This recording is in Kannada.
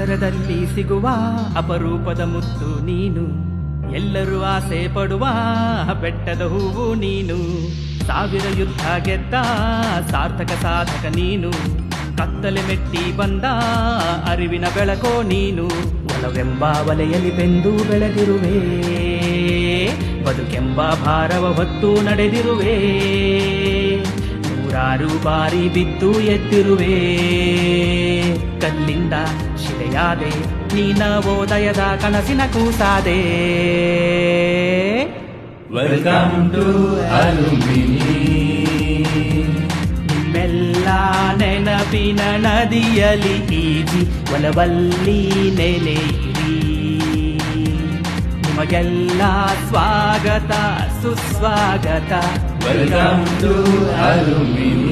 ಪರಿಸರದಲ್ಲಿ ಸಿಗುವ ಅಪರೂಪದ ಮುತ್ತು ನೀನು, ಎಲ್ಲರೂ ಆಸೆ ಪಡುವ ಬೆಟ್ಟದ ಹೂವು ನೀನು, ಸಾವಿರ ಯುದ್ಧ ಗೆದ್ದ ಸಾರ್ಥಕ ಸಾಧಕ ನೀನು, ಕತ್ತಲೆ ಮೆಟ್ಟಿ ಬಂದ ಅರಿವಿನ ಬೆಳಕೋ ನೀನು. ಒಲವೆಂಬ ವಲೆಯಲ್ಲಿ ಬೆಂದು ಬೆಳೆದಿರುವೆ, ಬದುಕೆಂಬ ಭಾರವ ಹೊತ್ತು ನಡೆದಿರುವೆ, ನೂರಾರು ಬಾರಿ ಬಿದ್ದು ಎದ್ದಿರುವೆ, ಕಲ್ಲಿಂದ ಶಿಲೆಯಾದೆ ನೀನ ಓದಯದ ಕನಸಿನ ಕೂಸಾದೆ. Welcome to alumni. ನಿಮ್ಮೆಲ್ಲ ನೆನಪಿನ ನದಿಯಲಿ ಈಜಿ ಒಲವಲ್ಲಿ ನೆನೆಯಿರಿ. ನಿಮಗೆಲ್ಲ ಸ್ವಾಗತ ಸುಸ್ವಾಗತ. Welcome to alumni.